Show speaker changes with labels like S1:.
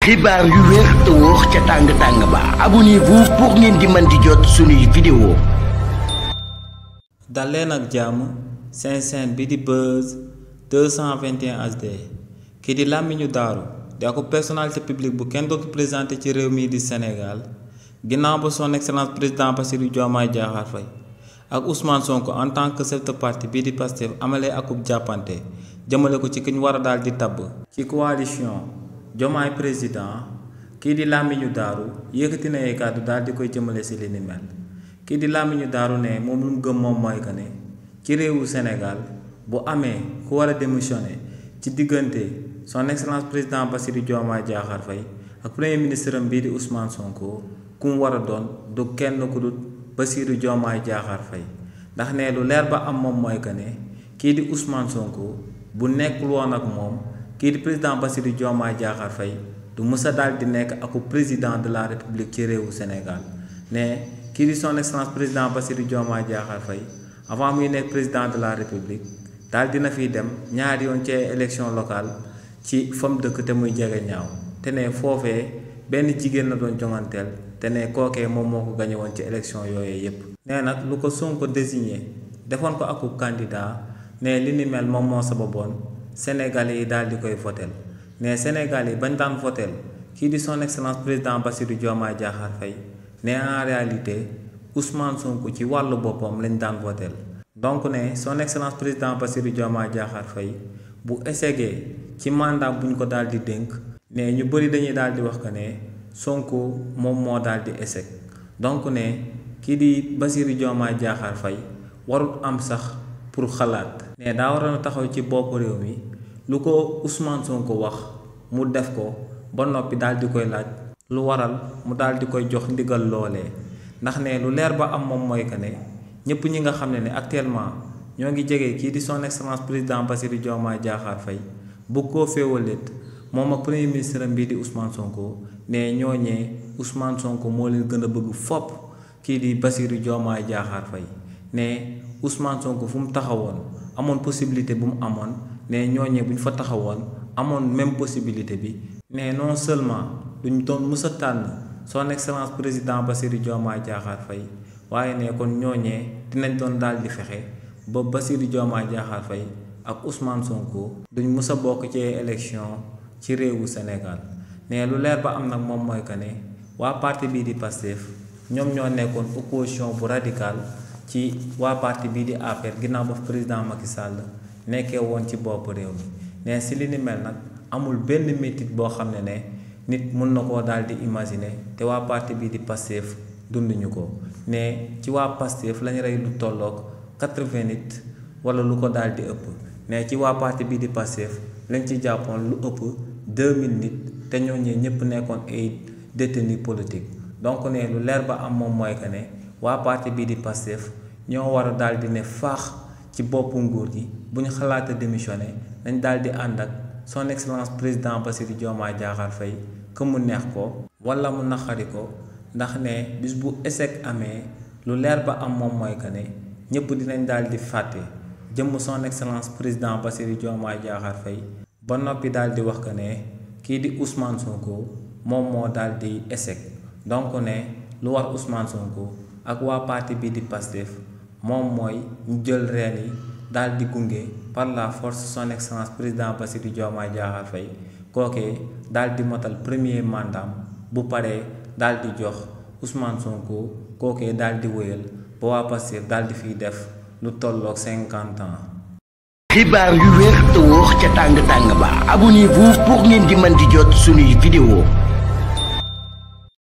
S1: xibaar yu wér te wóor ca tàng ba abonnez-vous pour ngeen di mën di jot suñuy vidéo.
S2: dal leen ak jàmm seen chaîne bi di Buzz 221 HD kii di Lamine Darou di ak personnalité publique bu kenn dootu présenté ci réew mi di Sénégal ginnaaw ba son excellence président Bassirou Diomaye Diakhar Faye ak Ousmane Sonko en tant que chef de parti bii di Pastef amalee akub jàppante jëmale ko ci ki ñu war a daal di tabb ci coalition Diomaye président kii di Lamine Darou yëkkati na ay kàddu daal di koy jëmale si li ni mel kii di Lamine Darou ne moom lu mu gëm moom mooy que ne ci réewu Sénégal bu amee ku war a démissionner ci diggante son excellence président Bassirou Diomaye Diakhar Faye ak premier ministre am bii di Ousmane Sonko ku mu war a doon du kenn ku dul Bassirou Diomaye Diakhar Faye ndax ne lu leer ba am moom mooy que ne kii di Ousmane Sonko bu nekkul woon ak moom kii di président Bassirou Diomaye Diakhar Faye du mësa daal di nekk aku président de la république ci réewu Sénégal ne kii di son excellence président Bassirou Diomaye Diakhar Faye avant muy nekk président de la république daal dina fiy dem ñaari yoon ci élection locale ci fam dëkk te muy jege ñaaw te ne foofee benn jigéen la doon jonganteel te ne kookee moom moo ko gañe woon ci élection yooyee yépp nee nag lu ko Sonko désigné defoon ko akub candidat ne li ni mel moom moo sababoon Sénégalais yi daal di koy votel ne Sénégalais yi bañ daan votel kii di son excellence président Bassirou Diomaye Diakhar Faye ne en réalité Ousmane Sonko ci wàllu boppam lañ daan votel donc ne son excellence président Bassirou Diomaye Diakhar Faye bu échecgee ci mandat buñ ko daal di dénk ne ñu bëri dañuy daal di wax que ne Sonko moom moo daal di échec donc ne kii di Bassirou Diomaye Diakhar Faye warul am sax pour xalaat ne daa waroon a taxaw ci bopp réew mi lu ko Ousmane Sonko wax mu def ko ba noppi daal di koy laaj lu waral mu daal di koy jox ndigal loolee ndax ne lu leer ba am moom mooy que ne ñëpp ñi nga xam ne actuellement ñoo ngi jege kii di son excellence président Bassirou Diomaye Diakhar Faye bu ko féewalit moom ak premier ministre bii di Ousmane Sonko ne ñooñee Ousmane Sonko moo leen gën a bëgg fopp kii di Bassirou Diomaye Diakhar Faye ne Ousmane Sonko fu mu taxawoon amoon possibilité bu mu amoon ne ñooñee bu ñu fa taxawoon amoon même possibilité bi ne non seulement duñ doon mës a tànn son excellence président Bassirou Diomaye Diakhar Faye waaye ne kon ñooñee dinañ doon daal di fexe ba Bassirou Diomaye Diakhar Faye ak Ousmane Sonko duñ mës a bokk ci élection ci réewu Sénégal ne lu leer ba am nag moom mooy que ne waa parti bii di Pastef ñoom ñoo nekkoon opposition bu radicale ci waa parti bii di APR ginnaaw ba président Macky Sall nekkee woon ci bopp réew mi ne si li ni mel nag amul benn métit boo xam ne nit mun na koo daal di imaginer te waa parti bii di Pastef dunduñu ko ne ci waa Pastef lañ rey lu tolloog 80 nit wala lu ko daal di ëpp ne ci waa parti bii di Pastef lañ ci jàppoon lu ëpp 2000 nit te ñooñu ñëpp nekkoon ay détenus politiques donc ne lu leer ba am moom mooy que ne waa parti bii di Pastef ñoo war a daal di ne faax ci boppu nguur gi bu ñu xalaata démissionné dañ daal di ànd ak son excellence président Bassirou Diomaye Diakhar Faye que mu neex ko wala mu naqari ko ndax ne bis bu échec amee lu leer ba am moom mooy que ne ñëpp dinañ daal di fàtte jëmm son excellence président Bassirou Diomaye Diakhar Faye ba noppi daal di wax que ne kii di Ousmane Sonko moom moo daal di échec donc ne lu war Ousmane Sonko ak waa parti bii di Pastef moom mooy ñu jël reen yi daal di gunge par la force son excellence président Bassirou Diomaye Diakhar Faye kookee daal di motal premier mandat bu paree daal di jox Ousmane Sonko kookee daal di wëyal ba waa Pastef daal di fiy def lu tolloog 50 ans.
S1: xibaar yu wér te wóor ca tàng ba abonnez-vous pour ngeen di mën di jot suñuy vidéo.